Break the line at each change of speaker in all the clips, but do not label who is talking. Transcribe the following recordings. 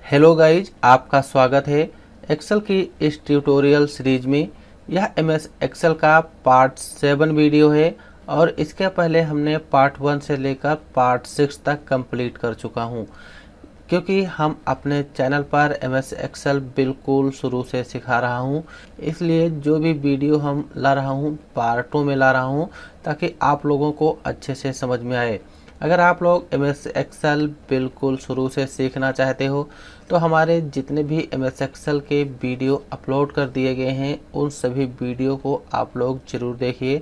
Hello guys, आपका स्वागत है एक्सेल की इस ट्यूटोरियल सीरीज में। यह एमएस एक्सेल का पार्ट 7 वीडियो है और इसके पहले हमने पार्ट 1 से लेकर पार्ट 6 तक कंप्लीट कर चुका हूं। क्योंकि हम अपने चैनल पर एमएस एक्सेल बिल्कुल शुरू से सिखा रहा हूं, इसलिए जो भी वीडियो हम ला रहा हूं पार्टों में ला रहा हूं ताकि आप लोगों को अच्छे से समझ में आए। अगर आप लोग एमएस एक्सेल बिल्कुल शुरू से सीखना चाहते हो तो हमारे जितने भी एमएस एक्सेल के वीडियो अपलोड कर दिए गए हैं उन सभी वीडियो को आप लोग ज़रूर देखिए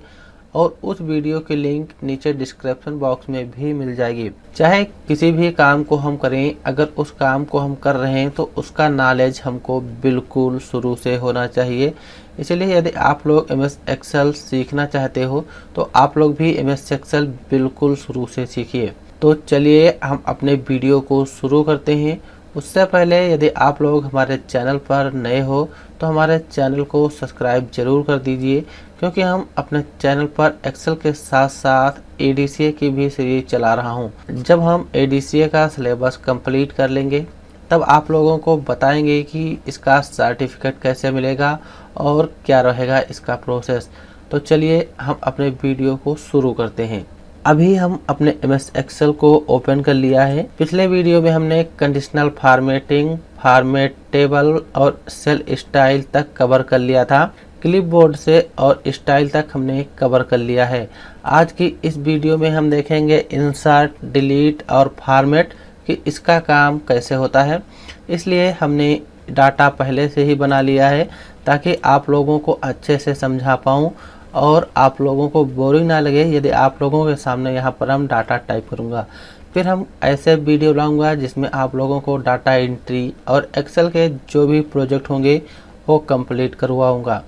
और उस वीडियो की लिंक नीचे डिस्क्रिप्शन बॉक्स में भी मिल जाएगी। चाहे किसी भी काम को हम करें, अगर उस काम को हम कर रहे हैं तो उसका नॉलेज हमको बिल्कुल शुरू से होना चाहिए। इसलिए यदि आप लोग एमएस एक्सेल सीखना चाहते हो तो आप लोग भी एमएस एक्सेल बिल्कुल शुरू से सीखिए। तो चलिए हम अपने वीडियो को शुरू करते हैं। उससे पहले यदि आप लोग हमारे चैनल पर नए हो तो हमारे चैनल को सब्सक्राइब जरूर कर दीजिए, क्योंकि हम अपने चैनल पर एक्सेल के साथ साथ एडीसीए की भी सीरीज चला रहा हूं। जब हम एडीसीए का सिलेबस कंप्लीट कर लेंगे तब आप लोगों को बताएंगे कि इसका सर्टिफिकेट कैसे मिलेगा और क्या रहेगा इसका प्रोसेस। तो चलिए हम अपने वीडियो को शुरू करते हैं। अभी हम अपने एमएस एक्सेल को ओपन कर लिया है। पिछले वीडियो में हमने कंडीशनल फॉर्मेटिंग, फॉर्मेट टेबल और सेल स्टाइल तक कवर कर लिया था। क्लिपबोर्ड से और स्टाइल तक हमने कवर कर लिया है। आज की इस वीडियो में हम देखेंगे इंसर्ट, डिलीट और फॉर्मेट कि इसका काम कैसे होता है। इसलिए हमने डाटा पहले से ही बना लिया है ताकि आप लोगों को अच्छे से समझा पाऊँ और आप लोगों को बोरिंग ना लगे यदि आप लोगों के सामने यहाँ पर हम डाटा टाइप करूँगा। फिर हम ऐसे वीडियो लाऊंगा जिसमें आप लोगों को डाटा एंट्री और एक्सेल के जो भी प्रोजेक्ट होंगे वो कंप्लीट करवाऊँगा।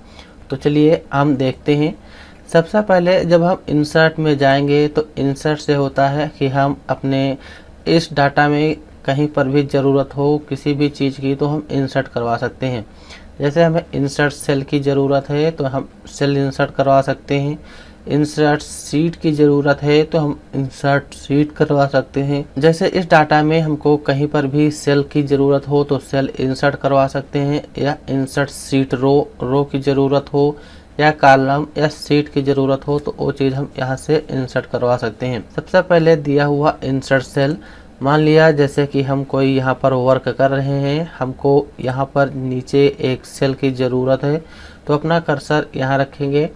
तो चलिए हम देखते हैं। सबसे पहले जब हम इंसर्ट में जाएंगे तो इंसर्ट से होता है कि हम अपने इस डाटा में कहीं पर भी ज़रूरत हो किसी भी चीज़ की तो हम इंसर्ट करवा सकते हैं। जैसे हमें इंसर्ट सेल की ज़रूरत है तो हम सेल इंसर्ट करवा सकते हैं। इंसर्ट सीट की ज़रूरत है तो हम इंसर्ट सीट करवा सकते हैं। जैसे इस डाटा में हमको कहीं पर भी सेल की ज़रूरत हो तो सेल इंसर्ट करवा सकते हैं, या इंसर्ट सीट रो की ज़रूरत हो या कॉलम या सीट की ज़रूरत हो तो वो चीज़ हम यहाँ से इंसर्ट करवा सकते हैं। सबसे पहले दिया हुआ इंसर्ट सेल, मान लिया जैसे कि हम कोई यहाँ पर वर्क कर रहे हैं, हमको यहाँ पर नीचे एक सेल की ज़रूरत है तो अपना कर्सर यहाँ रखेंगे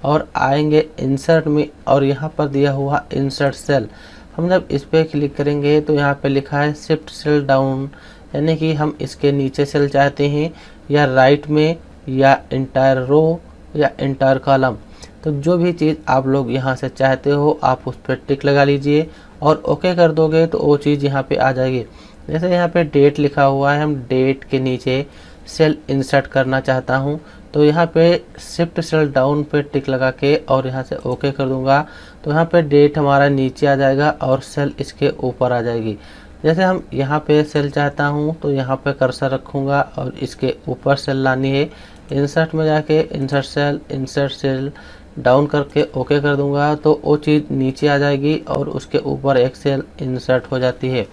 और आएंगे इंसर्ट में और यहाँ पर दिया हुआ इंसर्ट सेल। हम जब इस पर क्लिक करेंगे तो यहाँ पे लिखा है शिफ्ट सेल डाउन, यानी कि हम इसके नीचे सेल चाहते हैं या राइट में या इंटायर रो या इंटायर कॉलम। तो जो भी चीज़ आप लोग यहाँ से चाहते हो आप उस पर टिक लगा लीजिए और ओके कर दोगे तो वो चीज़ यहाँ पे आ जाएगी। जैसे यहाँ पे डेट लिखा हुआ है, हम डेट के नीचे सेल इंसर्ट करना चाहता हूँ तो यहाँ पे शिफ्ट सेल डाउन पे टिक लगा के और यहाँ से ओके कर दूँगा तो यहाँ पे डेट हमारा नीचे आ जाएगा और सेल इसके ऊपर आ जाएगी। जैसे हम यहाँ पे सेल चाहता हूँ तो यहाँ पे कर्सर रखूँगा और इसके ऊपर सेल लानी है। इंसर्ट में जाके इंसर्ट सेल डाउन करके ओके कर दूंगा तो वो चीज़ नीचे आ जाएगी और उसके ऊपर एक सेल इंसर्ट हो जाती है।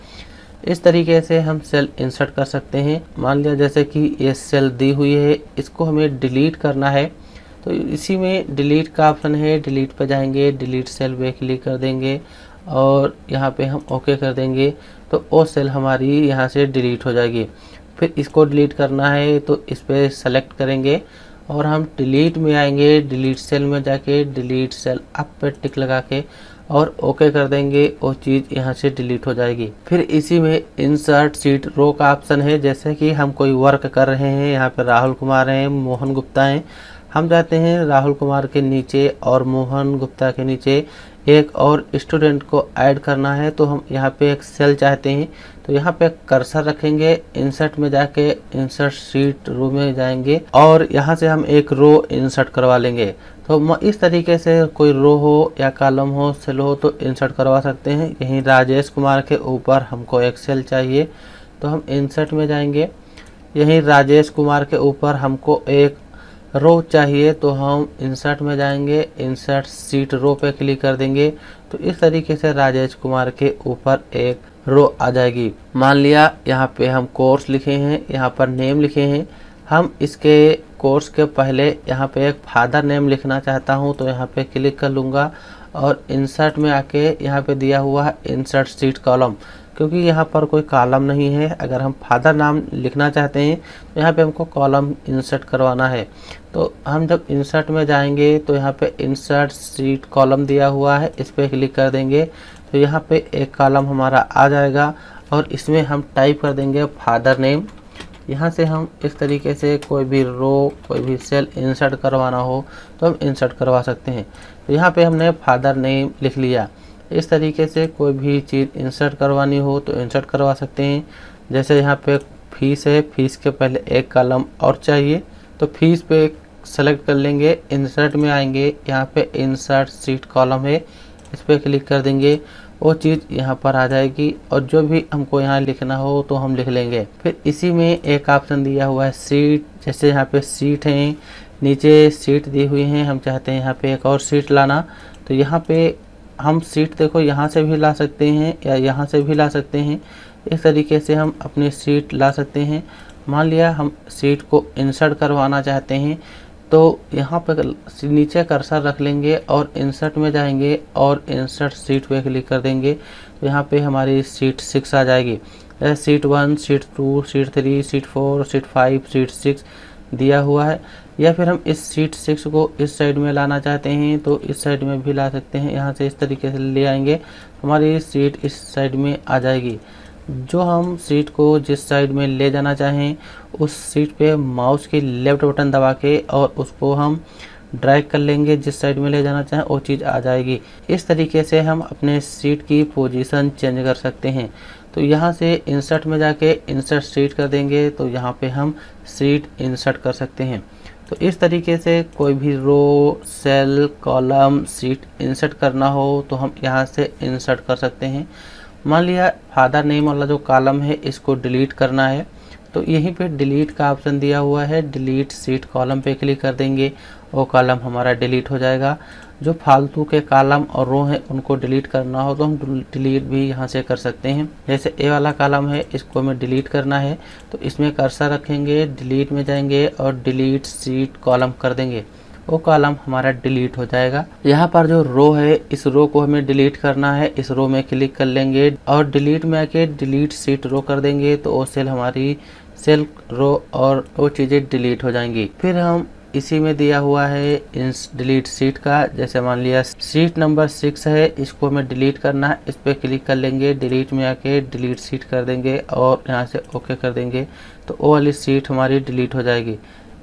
इस तरीके से हम सेल इंसर्ट कर सकते हैं। मान लिया जैसे कि ये सेल दी हुई है, इसको हमें डिलीट करना है तो इसी में डिलीट का ऑप्शन है, डिलीट पे जाएंगे, डिलीट सेल पे क्लिक कर देंगे और यहाँ पे हम ओके कर देंगे तो वो सेल हमारी यहाँ से डिलीट हो जाएगी। फिर इसको डिलीट करना है तो इस पर सेलेक्ट करेंगे और हम डिलीट में आएंगे, डिलीट सेल में जाके डिलीट सेल अप पे टिक लगा के और ओके कर देंगे, वो चीज़ यहाँ से डिलीट हो जाएगी। फिर इसी में इंसर्ट सीट रो का ऑप्शन है। जैसे कि हम कोई वर्क कर रहे हैं, यहाँ पे राहुल कुमार हैं, मोहन गुप्ता हैं, हम चाहते हैं राहुल कुमार के नीचे और मोहन गुप्ता के नीचे एक और स्टूडेंट को ऐड करना है तो हम यहाँ पे एक सेल चाहते हैं तो यहाँ पे कर्सर रखेंगे, इंसर्ट में जाके इंसर्ट सीट रो में जाएंगे और यहाँ से हम एक रो इंसर्ट करवा लेंगे। तो इस तरीके से कोई रो हो या कॉलम हो, सेल हो तो इंसर्ट करवा सकते हैं। यहीं राजेश कुमार के ऊपर हमको एक सेल चाहिए तो हम इंसर्ट में जाएंगे, यहीं राजेश कुमार के ऊपर हमको एक रो चाहिए तो हम इंसर्ट में जाएंगे, इंसर्ट सीट रो पे क्लिक कर देंगे तो इस तरीके से राजेश कुमार के ऊपर एक रो आ जाएगी। मान लिया यहाँ पे हम कोर्स लिखे हैं, यहाँ पर नेम लिखे हैं, हम इसके कोर्स के पहले यहाँ पे एक फादर नेम लिखना चाहता हूँ तो यहाँ पे क्लिक कर लूँगा और इंसर्ट में आके यहाँ पे दिया हुआ है इंसर्ट सीट कॉलम, क्योंकि यहाँ पर कोई कॉलम नहीं है। अगर हम फादर नाम लिखना चाहते हैं तो यहाँ पे हमको कॉलम इंसर्ट करवाना है। तो हम जब इंसर्ट में जाएंगे तो यहाँ पे इंसर्ट सीट कॉलम दिया हुआ है, इस पर क्लिक कर देंगे तो यहाँ पे एक कॉलम हमारा आ जाएगा और इसमें हम टाइप कर देंगे फादर नेम। यहाँ से हम इस तरीके से कोई भी रो, कोई भी सेल इंसर्ट करवाना हो तो हम इंसर्ट करवा सकते हैं। तो यहाँ पे हमने फादर नेम लिख लिया। इस तरीके से कोई भी चीज़ इंसर्ट करवानी हो तो इंसर्ट करवा सकते हैं। जैसे यहाँ पे फीस है, फीस के पहले एक कॉलम और चाहिए तो फीस पे सेलेक्ट कर लेंगे, इंसर्ट में आएंगे, यहाँ पे इंसर्ट सीट कॉलम है, इस पर क्लिक कर देंगे, वो चीज़ यहाँ पर आ जाएगी और जो भी हमको यहाँ लिखना हो तो हम लिख लेंगे। फिर इसी में एक ऑप्शन दिया हुआ है सीट, जैसे यहाँ पे सीट हैं, नीचे सीट दी हुई हैं, हम चाहते हैं यहाँ पे एक और सीट लाना तो यहाँ पे हम सीट देखो यहाँ से भी ला सकते हैं या यहाँ से भी ला सकते हैं। इस तरीके से हम अपनी सीट ला सकते हैं। मान लिया हम सीट को इंसर्ट करवाना चाहते हैं तो यहाँ पर नीचे कर्सर रख लेंगे और इंसर्ट में जाएंगे और इंसर्ट सीट पे क्लिक कर देंगे तो यहाँ पे हमारी सीट 6 आ जाएगी। जैसे seat 1, seat 2, seat 3, seat 4, seat 5, seat 6 दिया हुआ है। या फिर हम इस सीट 6 को इस साइड में लाना चाहते हैं तो इस साइड में भी ला सकते हैं। यहाँ से इस तरीके से ले आएंगे, हमारी सीट इस साइड में आ जाएगी। जो हम सीट को जिस साइड में ले जाना चाहें उस सीट पे माउस की लेफ्ट बटन दबा के और उसको हम ड्रैग कर लेंगे, जिस साइड में ले जाना चाहें वो चीज़ आ जाएगी। इस तरीके से हम अपने सीट की पोजीशन चेंज कर सकते हैं। तो यहाँ से इंसर्ट में जाके इंसर्ट सीट कर देंगे तो यहाँ पे हम सीट इंसर्ट कर सकते हैं। तो इस तरीके से कोई भी रो, सेल, कॉलम, सीट इंसर्ट करना हो तो हम यहाँ से इंसर्ट कर सकते हैं। मान लिया फादर नेम वाला जो कॉलम है इसको डिलीट करना है तो यहीं पे डिलीट का ऑप्शन दिया हुआ है, डिलीट सीट कॉलम पे क्लिक कर देंगे, वो कॉलम हमारा डिलीट हो जाएगा। जो फालतू के कॉलम और रो हैं उनको डिलीट करना हो तो हम डिलीट भी यहाँ से कर सकते हैं। जैसे ए वाला कॉलम है, इसको हमें डिलीट करना है तो इसमें कर्सर रखेंगे, डिलीट में जाएंगे और डिलीट सीट कॉलम कर देंगे, वो कॉलम हमारा डिलीट हो जाएगा। यहाँ पर जो रो है इस रो को हमें डिलीट करना है, इस रो में क्लिक कर लेंगे और डिलीट में आके डिलीट सीट रो कर देंगे तो वो सेल हमारी सेल, रो और वो चीज़ें डिलीट हो जाएंगी। फिर हम इसी में दिया हुआ है डिलीट सीट का, जैसे मान लिया सीट नंबर 6 है, इसको हमें डिलीट करना है, इस पर क्लिक कर लेंगे, डिलीट में आके डिलीट सीट कर देंगे और यहाँ से ओके कर देंगे तो वो वाली सीट हमारी डिलीट हो जाएगी।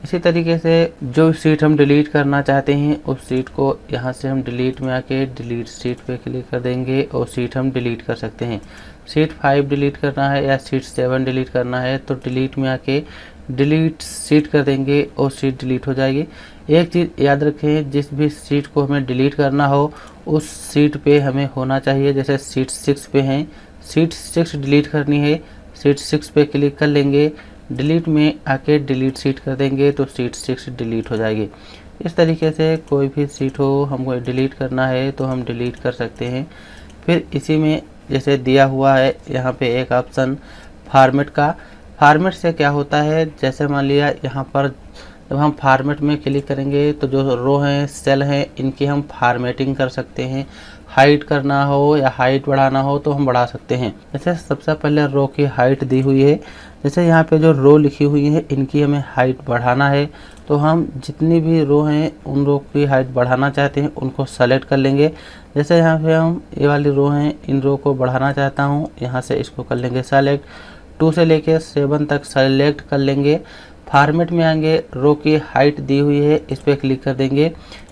इसी तरीके से जो सीट हम डिलीट करना चाहते हैं उस सीट को यहाँ से हम डिलीट में आके डिलीट सीट पे क्लिक कर देंगे और सीट हम डिलीट कर सकते हैं। सीट 5 डिलीट करना है या सीट 7 डिलीट करना है तो डिलीट में आके डिलीट सीट कर देंगे और सीट डिलीट हो जाएगी। एक चीज़ याद रखें, जिस भी सीट को हमें डिलीट करना हो उस सीट पे हमें होना चाहिए। जैसे सीट 6 पे हैं, सीट 6 डिलीट करनी है, सीट 6 पे क्लिक कर लेंगे, डिलीट में आके डिलीट सीट कर देंगे तो सीट 6 डिलीट हो जाएगी। इस तरीके से कोई भी सीट हो हमको डिलीट करना है तो हम डिलीट कर सकते हैं। फिर इसी में जैसे दिया हुआ है यहाँ पे एक ऑप्शन फॉर्मेट का। फॉर्मेट से क्या होता है, जैसे मान लिया यहाँ पर जब हम फॉर्मेट में क्लिक करेंगे तो जो रो हैं, सेल हैं, इनकी हम फॉर्मेटिंग कर सकते हैं। हाइट करना हो या हाइट बढ़ाना हो तो हम बढ़ा सकते हैं। जैसे सबसे पहले रो की हाइट दी हुई है, जैसे यहाँ पे जो रो लिखी हुई है इनकी हमें हाइट बढ़ाना है तो हम जितनी भी रो हैं उन रो की हाइट बढ़ाना चाहते हैं उनको सेलेक्ट कर लेंगे। जैसे यहाँ पे हम ये वाली रो हैं, इन रो को बढ़ाना चाहता हूँ, यहाँ से इसको कर लेंगे सेलेक्ट, 2 से लेके 7 तक सेलेक्ट कर लेंगे। फॉर्मेट में आएंगे, रो की हाइट दी हुई है, इस पर क्लिक कर देंगे।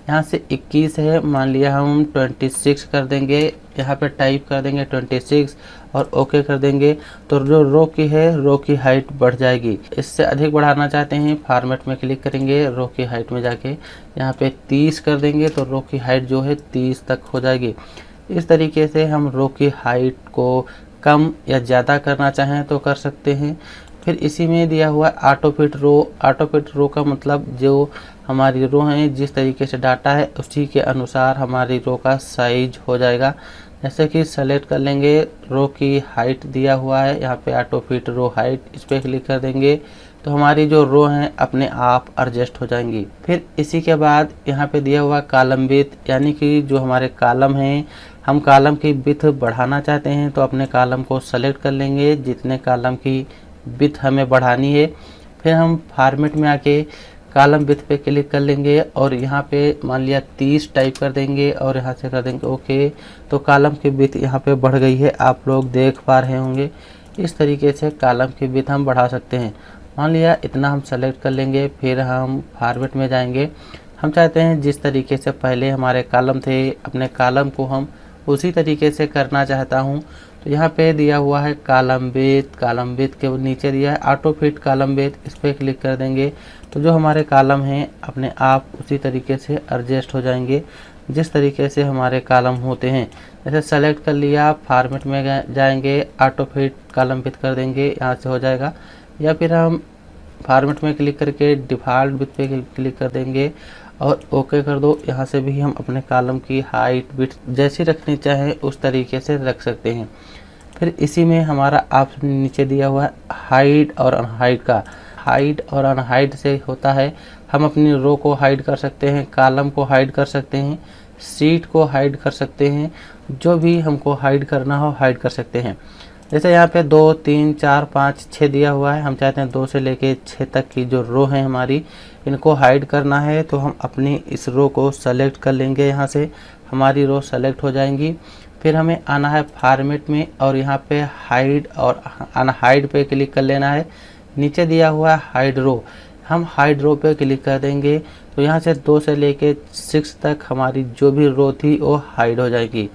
यहाँ से 21 है, मान लिया हम 26 कर देंगे, यहाँ पे टाइप कर देंगे 26 और ओके कर देंगे तो जो रो की है रो की हाइट बढ़ जाएगी। इससे अधिक बढ़ाना चाहते हैं, फॉर्मेट में क्लिक करेंगे, रो की हाइट में जाके यहाँ पे 30 कर देंगे तो रो की हाइट जो है 30 तक हो जाएगी। इस तरीके से हम रो की हाइट को कम या ज़्यादा करना चाहें तो कर सकते हैं। फिर इसी में दिया हुआ ऑटो फिट रो। ऑटो फिट रो का मतलब जो हमारी रो हैं जिस तरीके से डाटा है उसी के अनुसार हमारी रो का साइज हो जाएगा। जैसे कि सेलेक्ट कर लेंगे, रो की हाइट दिया हुआ है यहाँ पे ऑटो फिट रो हाइट, इस पर क्लिक कर देंगे तो हमारी जो रो हैं अपने आप एडजस्ट हो जाएंगी। फिर इसी के बाद यहाँ पे दिया हुआ कॉलम विड्थ, यानी कि जो हमारे कॉलम हैं हम कॉलम की विड्थ बढ़ाना चाहते हैं तो अपने कॉलम को सेलेक्ट कर लेंगे जितने कॉलम की विड्थ हमें बढ़ानी है। फिर हम फॉर्मेट में आके कॉलम विड्थ पे क्लिक कर लेंगे और यहाँ पे मान लिया 30 टाइप कर देंगे और यहाँ से कर देंगे ओके। तो कॉलम की विड्थ यहाँ पे बढ़ गई है, आप लोग देख पा रहे होंगे। इस तरीके से कॉलम की विड्थ हम बढ़ा सकते हैं। मान लिया इतना हम सेलेक्ट कर लेंगे, फिर हम फॉर्मेट में जाएंगे। हम चाहते हैं जिस तरीके से पहले हमारे कॉलम थे अपने कॉलम को हम उसी तरीके से करना चाहता हूँ। तो यहाँ पे दिया हुआ है कॉलम विड्थ के नीचे दिया है ऑटो फिट कॉलम विड्थ, इस पर क्लिक कर देंगे तो जो हमारे कॉलम हैं अपने आप उसी तरीके से एडजस्ट हो जाएंगे जिस तरीके से हमारे कॉलम होते हैं। जैसे सेलेक्ट कर लिया, फॉर्मेट में जाएंगे, ऑटो फिट कॉलम विड्थ कर देंगे, यहाँ से हो जाएगा। या फिर हम फॉर्मेट में क्लिक करके डिफ़ॉल्ट विड्थ पे क्लिक कर देंगे और ओके कर दो। यहाँ से भी हम अपने कॉलम की हाइट विड्थ जैसी रखनी चाहें उस तरीके से रख सकते हैं। फिर इसी में हमारा ऑप्शन नीचे दिया हुआ है हाइड और अनहाइड का। हाइड और अनहाइड से होता है हम अपनी रो को हाइड कर सकते हैं, कॉलम को हाइड कर सकते हैं, सीट को हाइड कर सकते हैं, जो भी हमको हाइड करना हो हाइड कर सकते हैं। जैसे यहाँ पे 2 3 4 5 6 दिया हुआ है, हम चाहते हैं 2 से लेके 6 तक की जो रो है हमारी इनको हाइड करना है तो हम अपनी इस रो को सेलेक्ट कर लेंगे। यहाँ से हमारी रो सेलेक्ट हो जाएंगी। फिर हमें आना है फॉर्मेट में और यहाँ पे हाइड और अनहाइड पे क्लिक कर लेना है। नीचे दिया हुआ है हाइड रो, हम हाइड रो पे क्लिक कर देंगे तो यहाँ से 2 से लेके 6 तक हमारी जो भी रो थी वो हाइड हो जाएगी।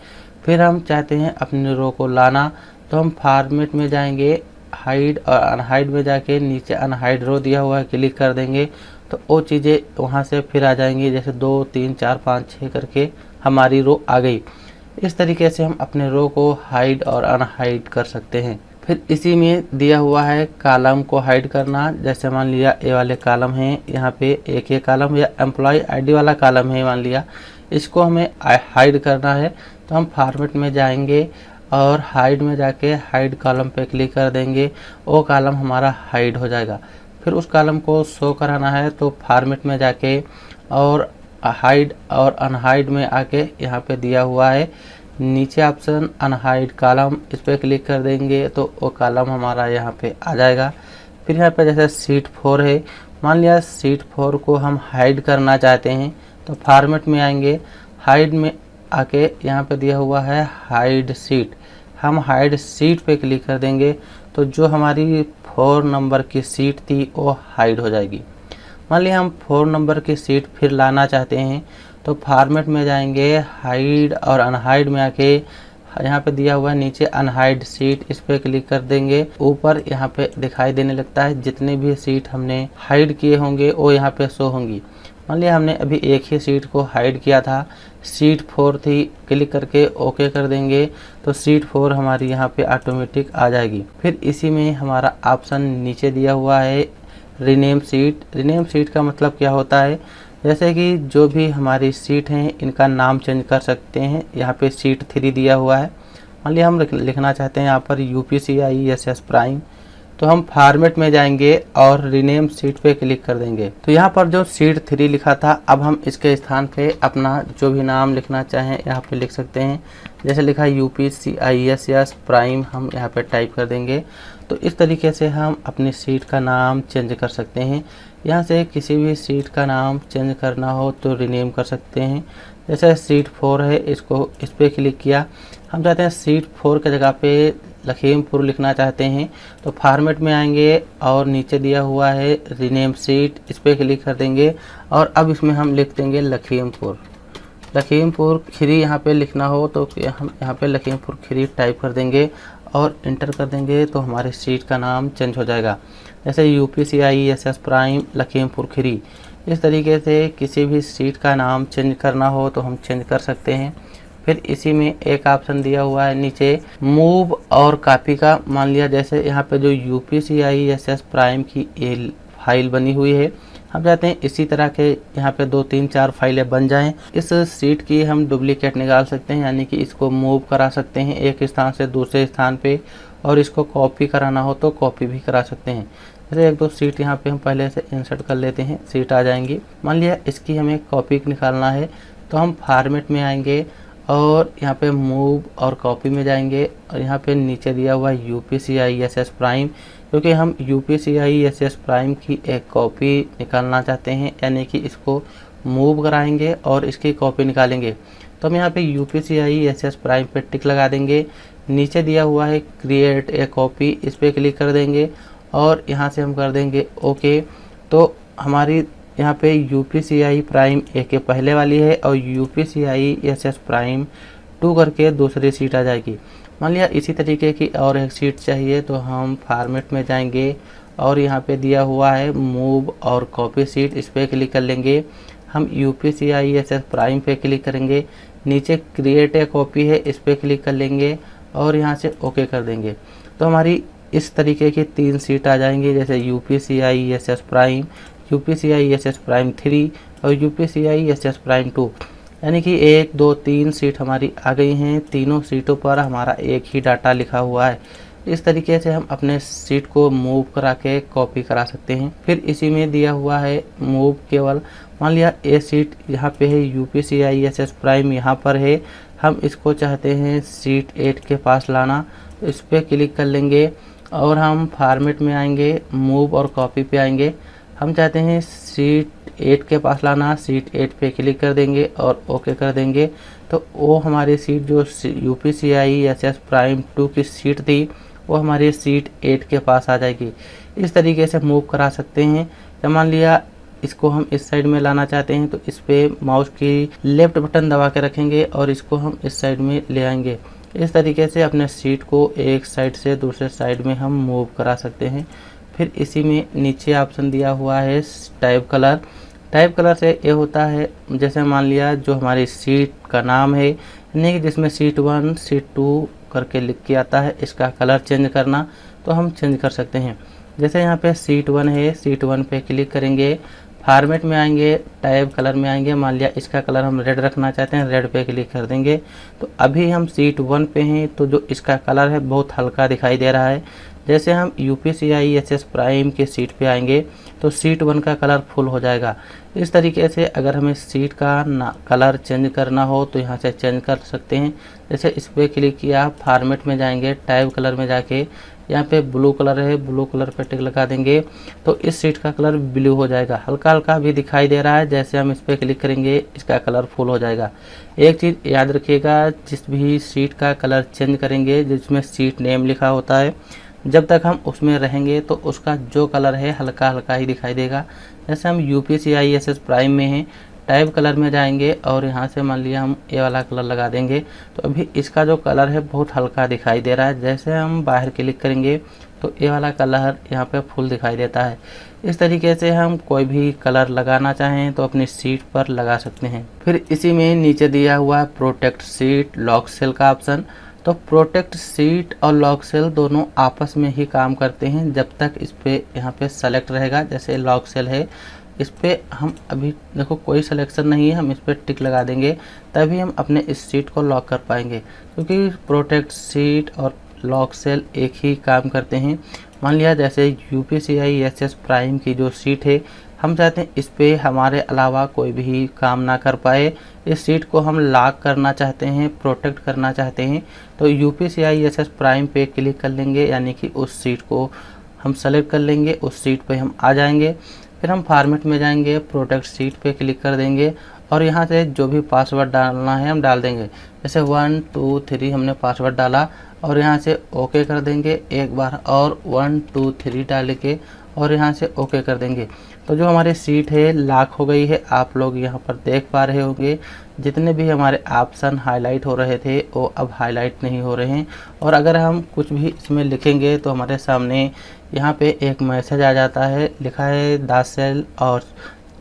फिर हम चाहते हैं अपनी रो को लाना तो हम फॉर्मेट में जाएंगे, हाइड और अनहाइड में जाके नीचे अनहाइड रो दिया हुआ है क्लिक कर देंगे तो वो चीज़ें वहाँ से फिर आ जाएंगी। जैसे 2 3 4 5 6 करके हमारी रो आ गई। इस तरीके से हम अपने रो को हाइड और अनहाइड कर सकते हैं। फिर इसी में दिया हुआ है कॉलम को हाइड करना। जैसे मान लिया ये वाले कॉलम हैं, यहाँ पे एक ये कॉलम या एम्प्लॉय आईडी वाला कॉलम है मान लिया, इसको हमें हाइड करना है तो हम फॉर्मेट में जाएंगे और हाइड में जाके हाइड कॉलम पे क्लिक कर देंगे, वो कॉलम हमारा हाइड हो जाएगा। फिर उस कॉलम को शो कराना है तो फॉर्मेट में जाके और हाइड और अनहाइड में आके यहाँ पे दिया हुआ है नीचे ऑप्शन अनहाइड कॉलम, इस पर क्लिक कर देंगे तो वो कॉलम हमारा यहाँ पे आ जाएगा। फिर यहाँ पे जैसे सीट 4 है, मान लिया सीट 4 को हम हाइड करना चाहते हैं तो फॉर्मेट में आएंगे, हाइड में आके यहाँ पे दिया हुआ है हाइड सीट, हम हाइड सीट पे क्लिक कर देंगे तो जो हमारी 4 नंबर की सीट थी वो हाइड हो जाएगी। मान लिया हम 4 नंबर की सीट फिर लाना चाहते हैं तो फॉर्मेट में जाएंगे, हाइड और अनहाइड में आके यहाँ पे दिया हुआ है नीचे अनहाइड सीट, इस पर क्लिक कर देंगे। ऊपर यहाँ पे दिखाई देने लगता है जितने भी सीट हमने हाइड किए होंगे वो यहाँ पे शो होंगी। मान लिया हमने अभी एक ही सीट को हाइड किया था, सीट 4 थी, क्लिक करके ओके कर देंगे तो सीट 4 हमारी यहाँ पे ऑटोमेटिक आ जाएगी। फिर इसी में हमारा ऑप्शन नीचे दिया हुआ है रीनेम सीट। रीनेम सीट का मतलब क्या होता है, जैसे कि जो भी हमारी सीट हैं इनका नाम चेंज कर सकते हैं। यहाँ पे सीट 3 दिया हुआ है, मान लिया हम लिखना चाहते हैं यहाँ पर UPCIESS प्राइम, तो हम फॉर्मेट में जाएंगे और रीनेम सीट पे क्लिक कर देंगे तो यहाँ पर जो सीट 3 लिखा था अब हम इसके स्थान पे अपना जो भी नाम लिखना चाहें यहाँ पे लिख सकते हैं। जैसे लिखा UPCIESS प्राइम हम यहाँ पे टाइप कर देंगे तो इस तरीके से हम अपनी सीट का नाम चेंज कर सकते हैं। यहाँ से किसी भी सीट का नाम चेंज करना हो तो रीनेम कर सकते हैं। जैसे सीट 4 है, इसको इस पर क्लिक किया, हम चाहते हैं सीट 4 की जगह पे लखीमपुर लिखना चाहते हैं तो फॉर्मेट में आएंगे और नीचे दिया हुआ है रीनेम सीट, इस पर क्लिक कर देंगे और अब इसमें हम लिख देंगे लखीमपुर खीरी। यहाँ पे लिखना हो तो हम यहाँ पे लखीमपुर खीरी टाइप कर देंगे और इंटर कर देंगे तो हमारे सीट का नाम चेंज हो जाएगा। जैसे UPCIESS प्राइम लखीमपुर खीरी, इस तरीके से किसी भी सीट का नाम चेंज करना हो तो हम चेंज कर सकते हैं। फिर इसी में एक ऑप्शन दिया हुआ है नीचे मूव और कॉपी का। मान लिया जैसे यहाँ पे जो UPCIESS प्राइम की फाइल बनी हुई है, हम चाहते हैं इसी तरह के यहाँ पे 2 3 4 फाइलें बन जाएं। इस सीट की हम डुप्लीकेट निकाल सकते हैं, यानी कि इसको मूव करा सकते हैं एक स्थान से दूसरे स्थान पे, और इसको कॉपी कराना हो तो कॉपी भी करा सकते हैं। जैसे 1 2 सीट यहाँ पे हम पहले से इंसर्ट कर लेते हैं, सीट आ जाएंगी। मान लिया इसकी हमें कॉपी निकालना है तो हम फॉर्मेट में आएंगे और यहाँ पे मूव और कॉपी में जाएंगे, और यहाँ पे नीचे दिया हुआ UPCISS प्राइम, क्योंकि हम UPCISS प्राइम की एक कॉपी निकालना चाहते हैं, यानी कि इसको मूव कराएंगे और इसकी कॉपी निकालेंगे। तो हम यहाँ पे UPCISS प्राइम पे टिक लगा देंगे। नीचे दिया हुआ है क्रिएट ए कॉपी, इस पर क्लिक कर देंगे और यहाँ से हम कर देंगे ओके। तो हमारी यहाँ पे UPCI प्राइम ए के पहले वाली है और UPCISS प्राइम 2 करके दूसरी सीट आ जाएगी। मान लिया इसी तरीके की और एक सीट चाहिए तो हम फॉर्मेट में जाएंगे और यहाँ पे दिया हुआ है मूव और कॉपी सीट, इस पर क्लिक कर लेंगे। हम UPCISS प्राइम पे क्लिक करेंगे, नीचे क्रिएट ए कॉपी है, इस पर क्लिक कर लेंगे और यहाँ से ओके कर देंगे। तो हमारी इस तरीके की 3 सीट आ जाएंगी, जैसे UPCISS प्राइम, UPCISS प्राइम 3 और UPCISS प्राइम 2, यानी कि 1 2 3 सीट हमारी आ गई हैं। तीनों सीटों पर हमारा एक ही डाटा लिखा हुआ है। इस तरीके से हम अपने सीट को मूव करा के कॉपी करा सकते हैं। फिर इसी में दिया हुआ है मूव केवल, मान लिया ए सीट यहाँ पे है, UPCISS प्राइम यहाँ पर है, हम इसको चाहते हैं सीट 8 के पास लाना, तो इस पर क्लिक कर लेंगे और हम फॉर्मेट में आएंगे, मूव और कॉपी पे आएंगे। हम चाहते हैं सीट 8 के पास लाना, सीट 8 पे क्लिक कर देंगे और ओके कर देंगे। तो वो हमारी सीट जो UPCISS प्राइम 2 की सीट थी वो हमारी सीट 8 के पास आ जाएगी। इस तरीके से मूव करा सकते हैं। तो मान लिया इसको हम इस साइड में लाना चाहते हैं तो इस पे माउस की लेफ्ट बटन दबा के रखेंगे और इसको हम इस साइड में ले आएंगे। इस तरीके से अपने सीट को एक साइड से दूसरे साइड में हम मूव करा सकते हैं। फिर इसी में नीचे ऑप्शन दिया हुआ है टाइप कलर। टाइप कलर से ये होता है, जैसे मान लिया जो हमारी सीट का नाम है, यानी कि जिसमें सीट 1 सीट 2 करके लिख के आता है, इसका कलर चेंज करना तो हम चेंज कर सकते हैं। जैसे यहाँ पे सीट 1 है, सीट 1 पे क्लिक करेंगे, फॉर्मेट में आएंगे, टाइप कलर में आएंगे, मान लिया इसका कलर हम रेड रखना चाहते हैं, रेड पे क्लिक कर देंगे। तो अभी हम सीट 1 पे हैं तो जो इसका कलर है बहुत हल्का दिखाई दे रहा है। जैसे हम UPCISS प्राइम के सीट पे आएंगे तो सीट 1 का कलर फुल हो जाएगा। इस तरीके से अगर हमें सीट का कलर चेंज करना हो तो यहाँ से चेंज कर सकते हैं। जैसे इस पर क्लिक किया, फॉर्मेट में जाएंगे, टाइप कलर में जाके यहाँ पे ब्लू कलर है, ब्लू कलर पे टिक लगा देंगे तो इस सीट का कलर ब्लू हो जाएगा। हल्का हल्का भी दिखाई दे रहा है, जैसे हम इस पर क्लिक करेंगे इसका कलर फुल हो जाएगा। एक चीज़ याद रखिएगा, जिस भी सीट का कलर चेंज करेंगे जिसमें सीट नेम लिखा होता है, जब तक हम उसमें रहेंगे तो उसका जो कलर है हल्का हल्का ही दिखाई देगा। जैसे हम UPCISS प्राइम में हैं, टाइप कलर में जाएंगे और यहाँ से मान लिया हम ये वाला कलर लगा देंगे तो अभी इसका जो कलर है बहुत हल्का दिखाई दे रहा है। जैसे हम बाहर क्लिक करेंगे तो ये वाला कलर यहाँ पे फुल दिखाई देता है। इस तरीके से हम कोई भी कलर लगाना चाहें तो अपनी सीट पर लगा सकते हैं। फिर इसी में नीचे दिया हुआ है प्रोटेक्ट सीट लॉक सेल का ऑप्शन। तो प्रोटेक्ट सीट और लॉक सेल दोनों आपस में ही काम करते हैं जब तक इस पे यहाँ पे सेलेक्ट रहेगा। जैसे लॉक सेल है, इस पे हम अभी देखो कोई सिलेक्शन नहीं है, हम इस पर टिक लगा देंगे तभी हम अपने इस सीट को लॉक कर पाएंगे, क्योंकि प्रोटेक्ट सीट और लॉक सेल एक ही काम करते हैं। मान लिया जैसे UPCISS प्राइम की जो सीट है, हम चाहते हैं इस पे हमारे अलावा कोई भी काम ना कर पाए, इस सीट को हम लॉक करना चाहते हैं, प्रोटेक्ट करना चाहते हैं, तो UPCISS प्राइम पे क्लिक कर लेंगे, यानी कि उस सीट को हम सेलेक्ट कर लेंगे, उस सीट पे हम आ जाएंगे। फिर हम फॉर्मेट में जाएंगे, प्रोटेक्ट सीट पे क्लिक कर देंगे और यहाँ से जो भी पासवर्ड डालना है हम डाल देंगे। जैसे 1 2 3 हमने पासवर्ड डाला और यहाँ से ओके कर देंगे एक बार और 1 2 3 डाल के और यहाँ से ओके कर देंगे। तो जो हमारी सीट है लॉक हो गई है। आप लोग यहाँ पर देख पा रहे होंगे जितने भी हमारे ऑप्शन हाईलाइट हो रहे थे वो अब हाईलाइट नहीं हो रहे हैं। और अगर हम कुछ भी इसमें लिखेंगे तो हमारे सामने यहाँ पे एक मैसेज आ जाता है, लिखा है the cell or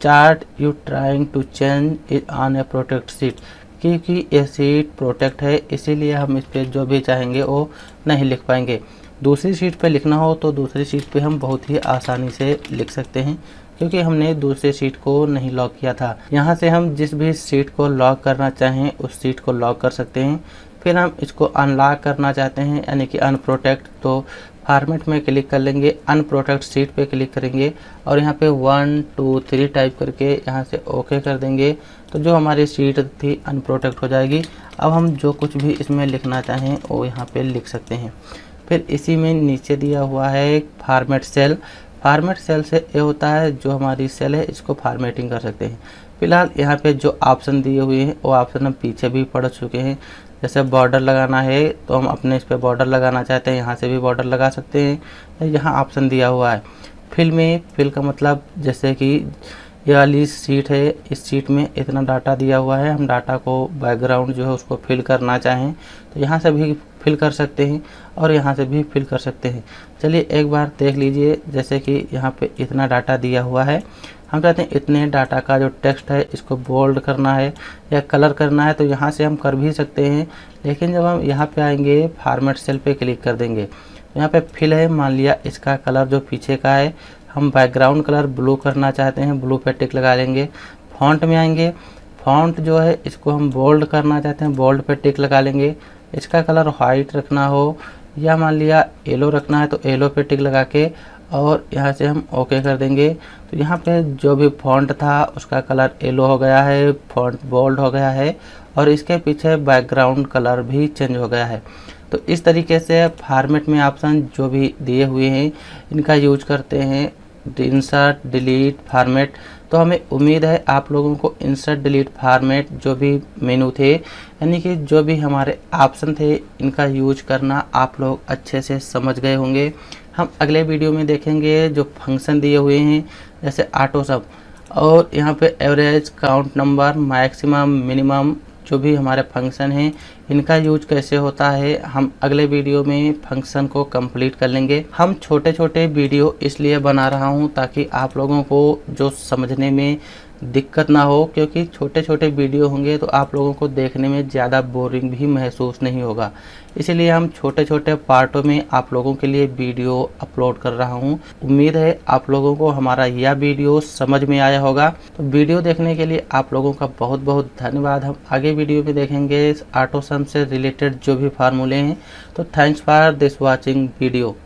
chart you trying to change is on a protect sheet, क्योंकि ये सीट प्रोटेक्ट है इसीलिए हम इस पर जो भी चाहेंगे वो नहीं लिख पाएंगे। दूसरी सीट पे लिखना हो तो दूसरी सीट पे हम बहुत ही आसानी से लिख सकते हैं, क्योंकि हमने दूसरी सीट को नहीं लॉक किया था। यहाँ से हम जिस भी सीट को लॉक करना चाहें उस सीट को लॉक कर सकते हैं। फिर हम इसको अनलॉक करना चाहते हैं यानी कि अनप्रोटेक्ट, तो फॉर्मेट में क्लिक कर लेंगे, अनप्रोटेक्ट सीट पे क्लिक करेंगे और यहाँ पे 1 2 3 टाइप करके यहाँ से ओके कर देंगे। तो जो हमारी सीट थी अनप्रोटेक्ट हो जाएगी। अब हम जो कुछ भी इसमें लिखना चाहें वो यहाँ पे लिख सकते हैं। फिर इसी में नीचे दिया हुआ है फॉर्मेट सेल। फॉर्मेट सेल से ये होता है जो हमारी सेल है इसको फॉर्मेटिंग कर सकते हैं। फिलहाल यहाँ पे जो ऑप्शन दिए हुए हैं वो ऑप्शन हम पीछे भी पढ़ चुके हैं। जैसे बॉर्डर लगाना है तो हम अपने इस पर बॉर्डर लगाना चाहते हैं, यहाँ से भी बॉर्डर लगा सकते हैं। यहाँ ऑप्शन दिया हुआ है फिल में। फिल का मतलब जैसे कि ये वाली सीट है, इस सीट में इतना डाटा दिया हुआ है, हम डाटा को बैकग्राउंड जो है उसको फिल करना चाहें तो यहाँ से भी फिल कर सकते हैं और यहाँ से भी फिल कर सकते हैं। चलिए एक बार देख लीजिए। जैसे कि यहाँ पे इतना डाटा दिया हुआ है, हम चाहते हैं इतने डाटा का जो टेक्स्ट है इसको बोल्ड करना है या कलर करना है तो यहाँ से हम कर भी सकते हैं। लेकिन जब हम यहाँ पे आएंगे फॉर्मेट सेल पे क्लिक कर देंगे, यहाँ पे फिल है, मान लिया इसका कलर जो पीछे का है हम बैकग्राउंड कलर ब्लू करना चाहते हैं, ब्लू पे टिक लगा लेंगे। फॉन्ट में आएंगे, फॉन्ट जो है इसको हम बोल्ड करना चाहते हैं, बोल्ड पे टिक लगा लेंगे। इसका कलर वाइट रखना हो या मान लिया येलो रखना है तो येलो पे टिक लगा के और यहाँ से हम ओके कर देंगे। तो यहाँ पे जो भी फॉन्ट था उसका कलर येलो हो गया है, फॉन्ट बोल्ड हो गया है और इसके पीछे बैकग्राउंड कलर भी चेंज हो गया है। तो इस तरीके से फॉर्मेट में ऑप्शन जो भी दिए हुए हैं इनका यूज करते हैं, इंसर्ट डिलीट फॉर्मेट। तो हमें उम्मीद है आप लोगों को इंसर्ट डिलीट फॉर्मेट जो भी मेनू थे यानी कि जो भी हमारे ऑप्शन थे इनका यूज करना आप लोग अच्छे से समझ गए होंगे। हम अगले वीडियो में देखेंगे जो फंक्शन दिए हुए हैं जैसे ऑटो सब और यहाँ पे average, count number, maximum, minimum, जो भी हमारे फंक्शन हैं इनका यूज कैसे होता है हम अगले वीडियो में फंक्शन को कंप्लीट कर लेंगे। हम छोटे छोटे वीडियो इसलिए बना रहा हूं ताकि आप लोगों को जो समझने में दिक्कत ना हो, क्योंकि छोटे छोटे वीडियो होंगे तो आप लोगों को देखने में ज़्यादा बोरिंग भी महसूस नहीं होगा। इसीलिए हम छोटे छोटे पार्टों में आप लोगों के लिए वीडियो अपलोड कर रहा हूं। उम्मीद है आप लोगों को हमारा यह वीडियो समझ में आया होगा। तो वीडियो देखने के लिए आप लोगों का बहुत बहुत धन्यवाद। हम आगे वीडियो में देखेंगे ऑटो सम से रिलेटेड जो भी फार्मूले हैं। तो thanks for this watching video.